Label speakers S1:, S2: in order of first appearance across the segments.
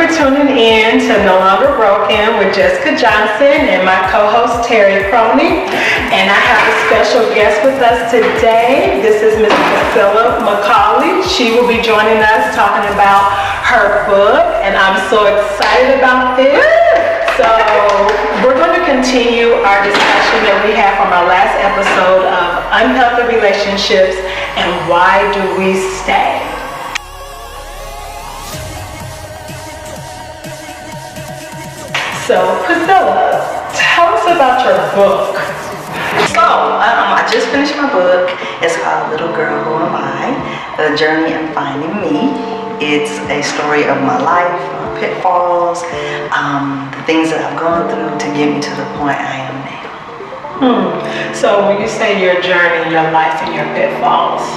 S1: for tuning in to No Longer Broken with Jessica Johnson and my co-host Terry Crony. And I have a special guest with us today. This is Ms. Priscilla McCauley. She will be joining us talking about her book, and I'm so excited about this. So we're going to continue our discussion that we had from our last episode of unhealthy relationships and why do we stay. So Priscilla, tell us about your book.
S2: So, I just finished my book. It's called Little Girl, Who Am I? The Journey in Finding Me. It's a story of my life, my pitfalls, the things that I've gone through to get me to the point I am now.
S1: So when you say your journey, your life, and your pitfalls,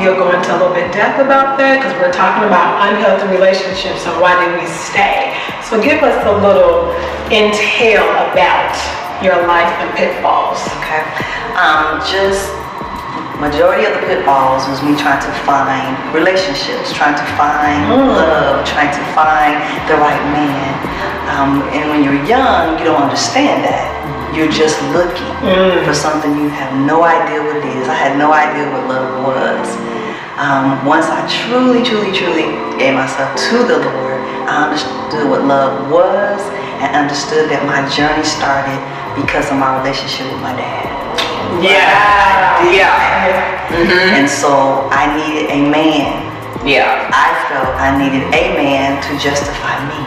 S1: you'll go into a little bit depth about that? Because we're talking about unhealthy relationships and why do we stay. So give us a little entail about your life and pitfalls.
S2: Okay. Just majority of the pitfalls was me trying to find relationships, trying to find love, trying to find the right man. And when you're young, you don't understand that. You're just looking for something you have no idea what it is. I had no idea what love was. Once I truly gave myself to the Lord, I understood what love was and understood that my journey started because of my relationship with my dad. And so I needed a man. I felt I needed a man to justify me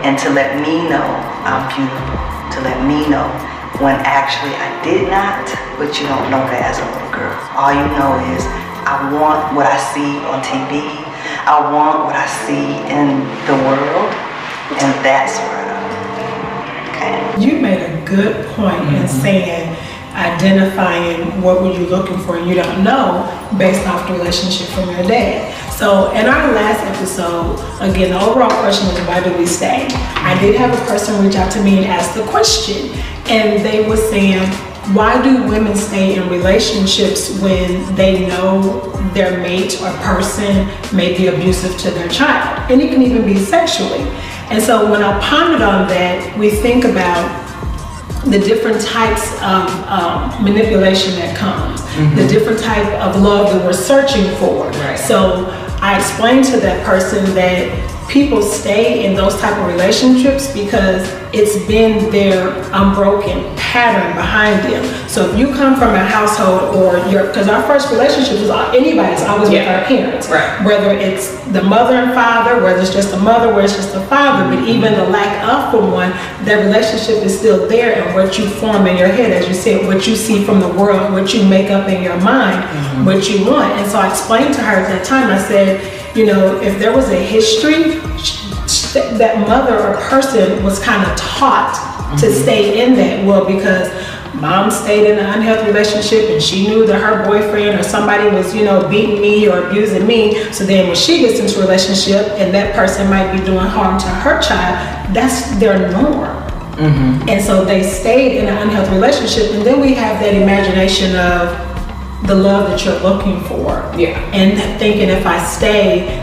S2: and to let me know I'm beautiful, to let me know when actually I did not, but you don't know that as a little girl. All you know is I want what I see on TV, I want what I see in the world, and that's where I'm. Okay.
S1: You made a good point in saying identifying what were you looking for and you don't know based off the relationship from your dad. So in our last episode, again, the overall question was why do we stay? I did have a person reach out to me and ask the question, and they were saying, why do women stay in relationships when they know their mate or person may be abusive to their child? And it can even be sexually. And so when I pondered on that, we think about the different types of manipulation that comes, the different type of love that we're searching for. Right. So I explained to that person that people stay in those type of relationships because it's been their unbroken pattern behind them. So if you come from a household because our first relationship is anybody's always with our parents, whether it's the mother and father, whether it's just a mother, whether it's just a father, but even the lack of for one, that relationship is still there, and what you form in your head, as you said, what you see from the world, what you make up in your mind, what you want. And so I explained to her at that time, I said, you know, if there was a history, that mother or person was kind of taught to stay in that world because mom stayed in an unhealthy relationship and she knew that her boyfriend or somebody was, you know, beating me or abusing me. So then when she gets into a relationship and that person might be doing harm to her child, that's their norm. And so they stayed in an unhealthy relationship, and then we have that imagination of the love that you're looking for. And thinking if I stay,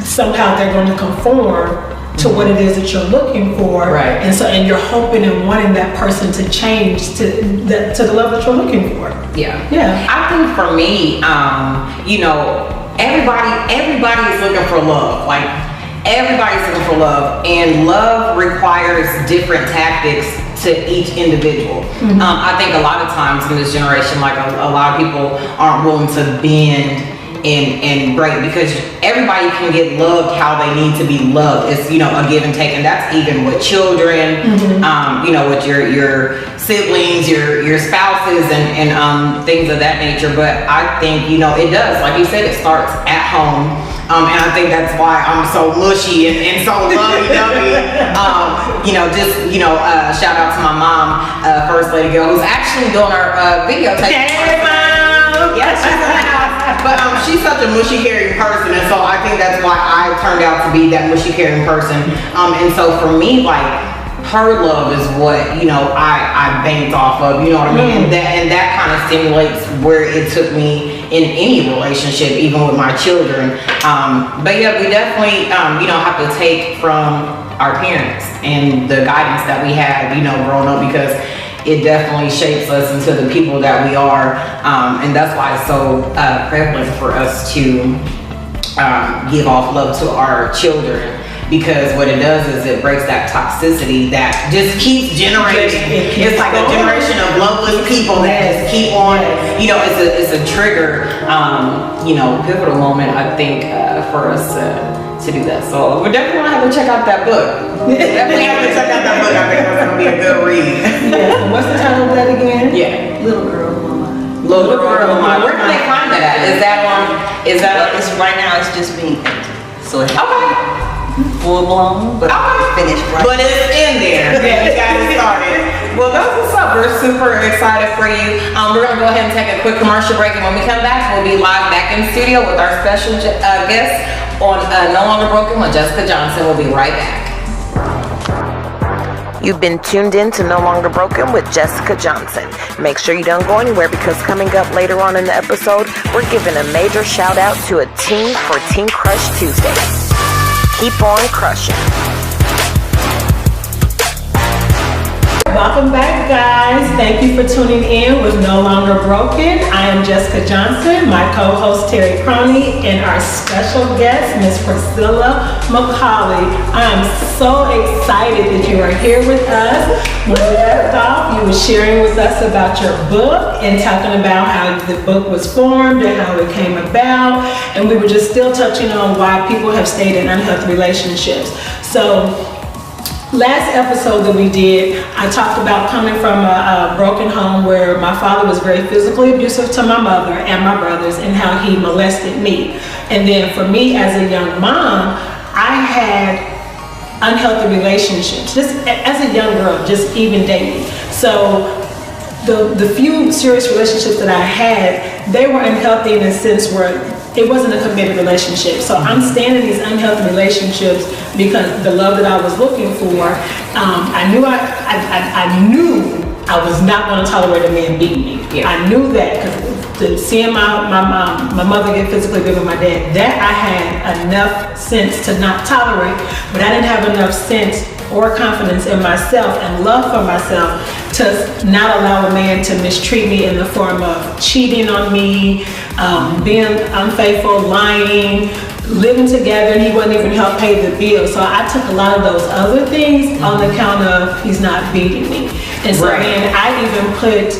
S1: somehow they're going to conform to what it is that you're looking for. And you're hoping and wanting that person to change to the love that you're looking for.
S3: I think for me, you know, everybody is looking for love. Like, everybody's looking for love, and love requires different tactics to each individual. I think a lot of times in this generation, like a lot of people aren't willing to bend and break, because everybody can get loved how they need to be loved. It's, you know, a give and take, and that's even with children, you know, with your siblings, your spouses, and things of that nature. But I think, you know, it does, like you said, it starts at home. And I think that's why I'm so mushy and so lovey-dovey. You know, just, you know, shout out to my mom, First Lady Girl, who's actually doing our videotape.
S1: Hey, Mom!
S3: Yes, she's in the house. But she's such a mushy, caring person, and so I think that's why I turned out to be that mushy, caring person. And so for me, like, her love is what, you know, I banked off of, you know what I mean? And that kind of stimulates where it took me in any relationship, even with my children. But yeah, we definitely, have to take from our parents and the guidance that we had, growing up, because it definitely shapes us into the people that we are. And that's why it's so prevalent for us to give off love to our children. Because what it does is it breaks that toxicity that just keeps generating. It's like a generation of loveless people that just keep on, it's a trigger, pivotal moment, I think, for us to do that. So we're definitely gonna have to check out that book. Definitely have to check out that book. I think that's gonna be a good read.
S1: Yeah. What's the title of that again?
S3: Yeah.
S2: Little Girl Mama.
S3: Little Girl Mama. Where can they find that at? Is that
S2: It's right now, it's just being edited. So it's
S3: okay.
S2: full blown, but it's finished right.
S3: But it's in there. Yeah, you got it started. Well, that's what's up. We're super excited for you. We're gonna go ahead and take a quick commercial break, and when we come back, we'll be live back in the studio with our special guest on No Longer Broken with Jessica Johnson. We'll be right back. You've been tuned in to No Longer Broken with Jessica Johnson. Make sure you don't go anywhere, because coming up later on in the episode, we're giving a major shout out to a team for Teen Crush Tuesday. Keep on crushing.
S1: Welcome back, guys. Thank you for tuning in with No Longer Broken. I am Jessica Johnson, my co-host Terry Croney, and our special guest, Miss Priscilla McCauley. I am so excited that you are here with us. When we left off, you were sharing with us about your book and talking about how the book was formed and how it came about. And we were just still touching on why people have stayed in unhealthy relationships. So, last episode that we did, I talked about coming from a broken home where my father was very physically abusive to my mother and my brothers, and how he molested me. And then for me as a young mom, I had unhealthy relationships, just as a young girl, just even dating. So the few serious relationships that I had, they were unhealthy in a sense where it wasn't a committed relationship. So I'm staying in these unhealthy relationships because the love that I was looking for, I knew I was not going to tolerate a man beating me. Yeah. I knew that, because seeing my mother get physically beat with my dad, that I had enough sense to not tolerate, but I didn't have enough sense or confidence in myself and love for myself to not allow a man to mistreat me in the form of cheating on me, being unfaithful, lying, living together, and he wouldn't even help pay the bill. So I took a lot of those other things on the count of he's not beating me. And so then I even put,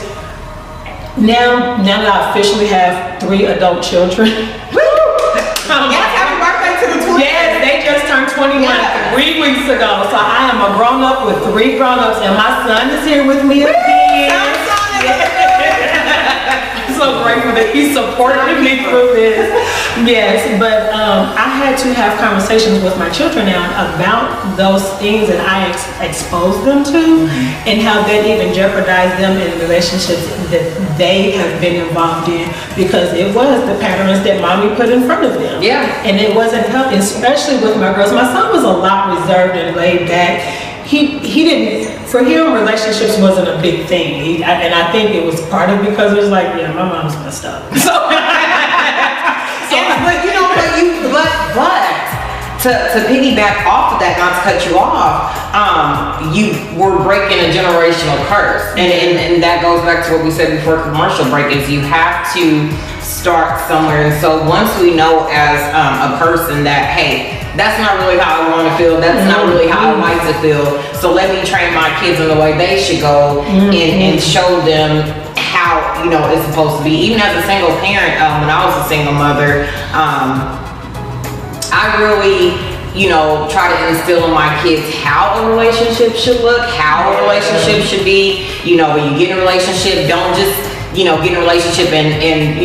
S1: now that I officially have 3 adult children.
S3: Yes, happy birthday to the twins.
S1: Yes, they just turned 21 3 weeks ago. So I am a grown up with 3 grown ups, and my son is here with me again. I'm so grateful that he supported me through this. Yes, but I had to have conversations with my children now about those things that I exposed them to, and how that even jeopardized them in relationships that they have been involved in, because it was the patterns that mommy put in front of them.
S3: Yeah.
S1: And it wasn't healthy, especially with my girls. My son was a lot reserved and laid back. He didn't, for him, relationships wasn't a big thing. And I think it was part of because it was like, yeah, my mom's messed up.
S3: To piggyback off of that, not to cut you off, you were breaking a generational curse. And that goes back to what we said before commercial break, is you have to start somewhere. And so once we know as a person that, hey, that's not really how I want to feel, that's not really how I like to feel, so let me train my kids in the way they should go, and show them how, it's supposed to be. Even as a single parent, when I was a single mother, I really, try to instill in my kids how a relationship should look, how a relationship should be. When you get in a relationship, don't just, get in a relationship and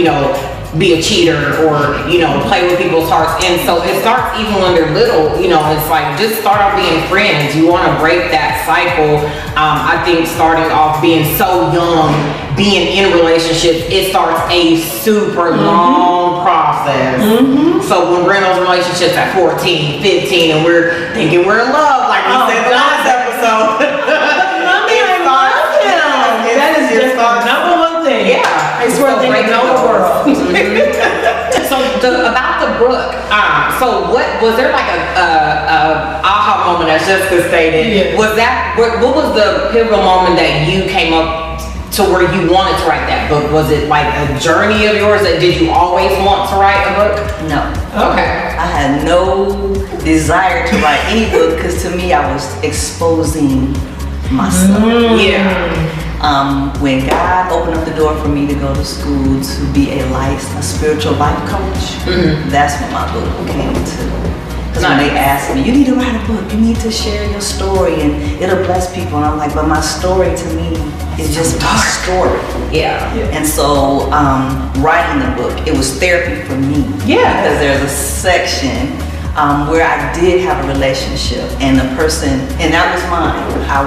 S3: be a cheater or, play with people's hearts. And so it starts even when they're little, it's like, just start off being friends. You want to break that cycle. I think starting off being so young, being in relationships, it starts a super long process. So when we're in those relationships at 14, 15, and we're thinking we're in love, like we said in the last episode.
S1: That is just the number one thing.
S3: Yeah.
S1: I swear they know the world.
S3: was there like a aha moment, as Jessica stated?
S1: Yes.
S3: Was that, what was the pivotal moment that you came up to where you wanted to write that book? Was it like a journey of yours that did you always want to write a book?
S2: No.
S3: Okay.
S2: I had no desire to write any book because to me I was exposing myself.
S3: Yeah.
S2: When God opened up the door for me to go to school to be a spiritual life coach, that's when my book came to. Because when they asked me, you need to write a book, you need to share your story and it'll bless people. And I'm like, but my story to me is just my story.
S3: Yeah.
S2: And so writing the book, it was therapy for me.
S3: Yeah.
S2: Because there's a section where I did have a relationship and the person, and that was mine. I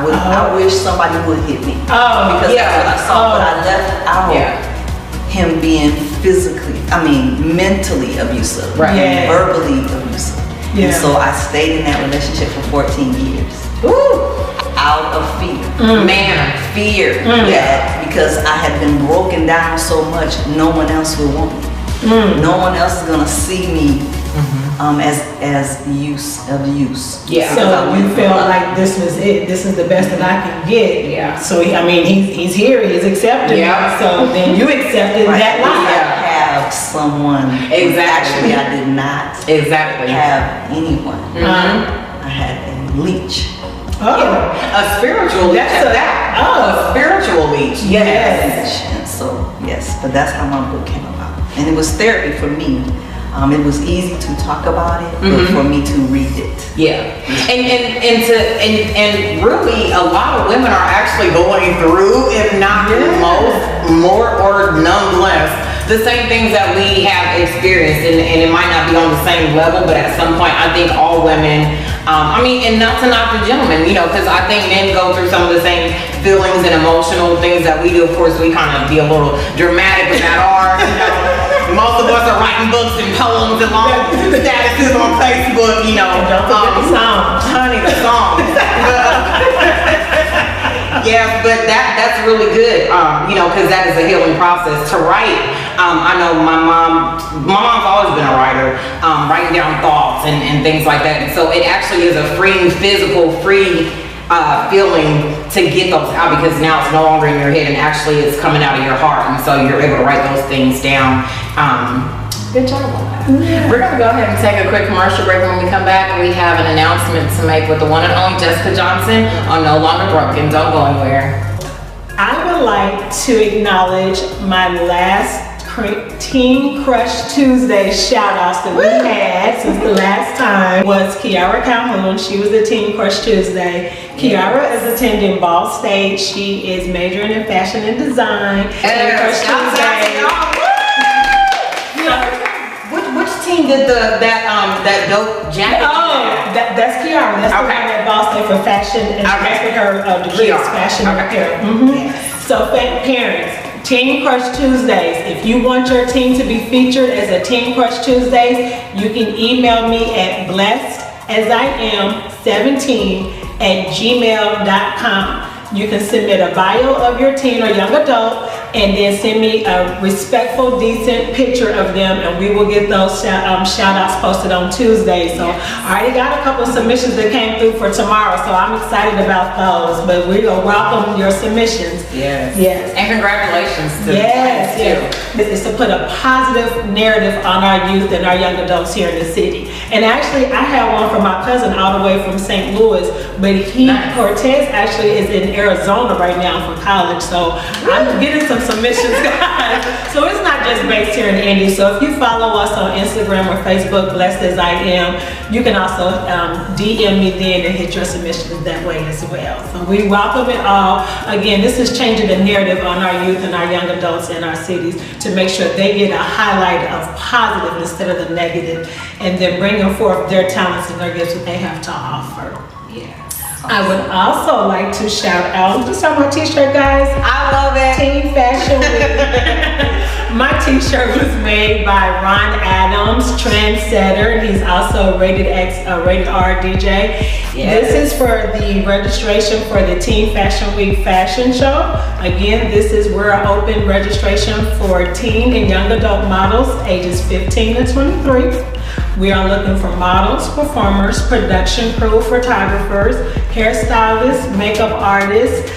S2: wish somebody would hit me. Because that's what I saw, but I left out him being mentally abusive, verbally abusive. And so I stayed in that relationship for 14 years. Out of fear. Fear that because I had been broken down so much, no one else will want me. No one else is gonna see me as use.
S3: Yeah.
S1: So you felt like this was it. This is the best that I can get.
S3: Yeah.
S1: So he's here. He's accepted.
S3: Yeah.
S1: So then you accepted that life.
S2: Have someone.
S3: Exactly.
S2: Actually, I did not have anyone. I had a leech.
S3: A spiritual leech. A spiritual leech.
S1: Yes.
S2: And so but that's how my book came about, and it was therapy for me. It was easy to talk about it, but for me to read it.
S3: Yeah, and really, a lot of women are actually going through, if not more or nonetheless, the same things that we have experienced, and it might not be on the same level, but at some point, I think all women, and not to knock the gentlemen, because I think men go through some of the same feelings and emotional things that we do. Of course, we kind of be a little dramatic with that art, Most of us are writing books and poems and long statuses on Facebook,
S1: And don't forget the songs.
S3: Honey, the songs. Yeah, but that's really good, because that is a healing process. To write, I know my mom's always been a writer, writing down thoughts and things like that. And so it actually is a free feeling to get those out, because now it's no longer in your head and actually it's coming out of your heart, and so you're able to write those things down. Good job on that. We're going to go ahead and take a quick commercial break. When we come back, we have an announcement to make with the one and only Jessica Johnson on No Longer Broken. Don't go anywhere.
S1: I would like to acknowledge my last Teen Crush Tuesday shout outs that we had since the last time was Kiara Calhoun. She was a Teen Crush Tuesday. Kiara is attending Ball State. She is majoring in fashion and design. Teen Crush Tuesday.
S3: Which team did that dope jacket?
S1: That's Kiara. That's the one at Ball State for fashion, and that's with her degree is fashion and apparel. So parents, Teen Crush Tuesdays. If you want your teen to be featured as a Teen Crush Tuesdays, you can email me at blessedasim17@gmail.com. You can submit a bio of your teen or young adult, and then send me a respectful, decent picture of them, and we will get those shout outs posted on Tuesday. So I already got a couple of submissions that came through for tomorrow, so I'm excited about those. But we will welcome your submissions.
S3: Yes. And congratulations to
S1: Yes. It's to put a positive narrative on our youth and our young adults here in the city. And actually, I have one from my cousin all the way from St. Louis, but Cortez actually is in Arizona right now for college. So I'm getting some submissions, guys. So it's not just based here in Indy. So if you follow us on Instagram or Facebook, Blessed As I Am, you can also DM me then and hit your submissions that way as well. So we welcome it all. Again, this is changing the narrative on our youth and our young adults in our cities to make sure they get a highlight of positive instead of the negative, and then bringing forth their talents and their gifts that they have to offer. I would also like to shout out, just on my t-shirt, guys.
S3: I love it.
S1: Teen Fashion Week. My t-shirt was made by Ron Adams, trendsetter, and he's also a rated R DJ. This is for the registration for the Teen Fashion Week fashion show. Again, this is where I open registration for teen and young adult models ages 15 to 23. We are looking for models, performers, production crew, photographers, hairstylists, makeup artists,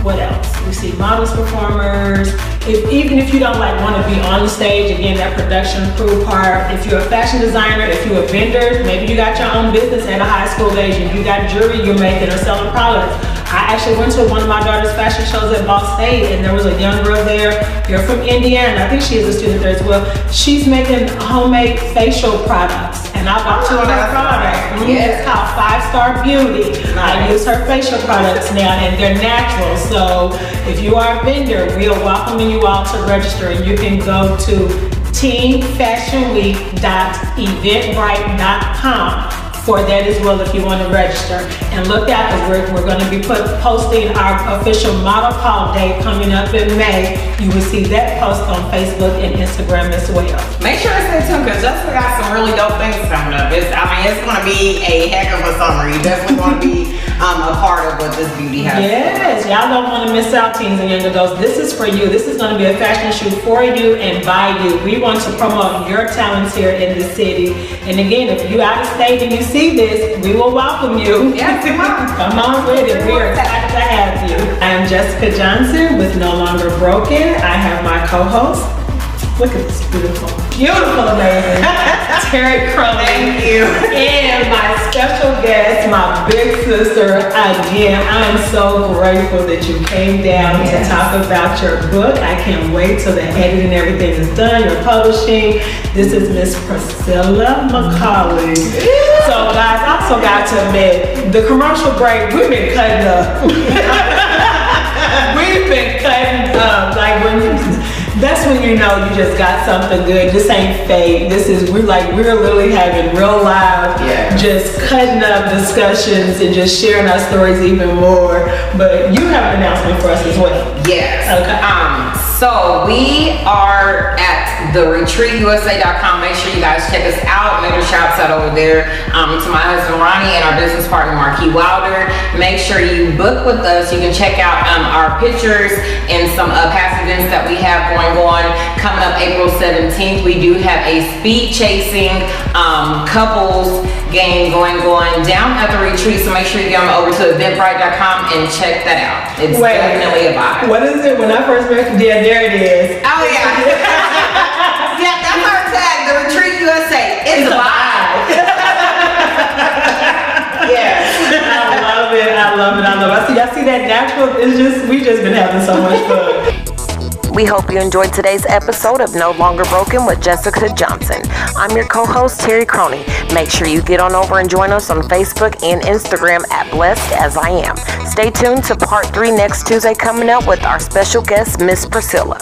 S1: what else? We see models, performers. Even if you don't want to be on the stage, again, that production crew part. If you're a fashion designer, if you're a vendor, maybe you got your own business at a high school age and you got jewelry you're making or selling products. I actually went to one of my daughter's fashion shows at Ball State, and there was a young girl there. You're from Indiana. I think she is a student there as well. She's making homemade facial products, and I bought 2 of her products. It's called 5-Star Beauty. I use her facial products now, and they're natural. So if you are a vendor, we are welcoming you all to register, and you can go to teenfashionweek.eventbrite.com for that as well if you want to register. And look out, because we're going to be posting our official model call date coming up in May. You will see that post on Facebook and Instagram as well.
S3: Make sure to stay tuned, because Jessica got some really dope things coming up. It's going to be a heck of a summer. You definitely want to be a part of what this beauty has.
S1: Yes, y'all don't want to miss out, teens and young adults. This is for you. This is going to be a fashion shoot for you and by you. We want to promote your talents here in the city. And again, if you out of state and you see this, we will welcome you.
S3: Yes, come on.
S1: Come on with it. We are excited to have you. I am Jessica Johnson with No Longer Broken. I have my co-host. Look at this beautiful, amazing Terry Crowley.
S3: Thank you.
S1: And my special guest, my big sister. Again, I am so grateful that you came down to talk about your book. I can't wait till the editing and everything is done. Your publishing. This is Miss Priscilla McCauley. So guys, I also got to admit, the commercial break, we've been cutting up. We've been cutting up. That's when you know you just got something good. This ain't fake. We're literally having real live, just cutting up discussions and just sharing our stories even more. But you have an announcement for us as well.
S3: Yes.
S1: Okay.
S3: So we are at theretreatusa.com. Make sure you guys check us out. Major shouts out over there to my husband Ronnie and our business partner Marquis Wilder. Make sure you book with us. You can check out our pictures and some past events that we have going on. Coming up April 17th, we do have a speed chasing couples game going down at the retreat. So make sure you get on over to eventbrite.com and check that out. It's definitely a vibe.
S1: What is it? When I first met you, there it is.
S3: Oh yeah. Yeah, that's our tag, the Retreat USA. It's a vibe. Yeah.
S1: I love it. I see that natural. We just been having so much fun.
S4: We hope you enjoyed today's episode of No Longer Broken with Jessica Johnson. I'm your co-host, Terry Crony. Make sure you get on over and join us on Facebook and Instagram at Blessed As I Am. Stay tuned to part 3 next Tuesday coming up with our special guest, Miss Priscilla.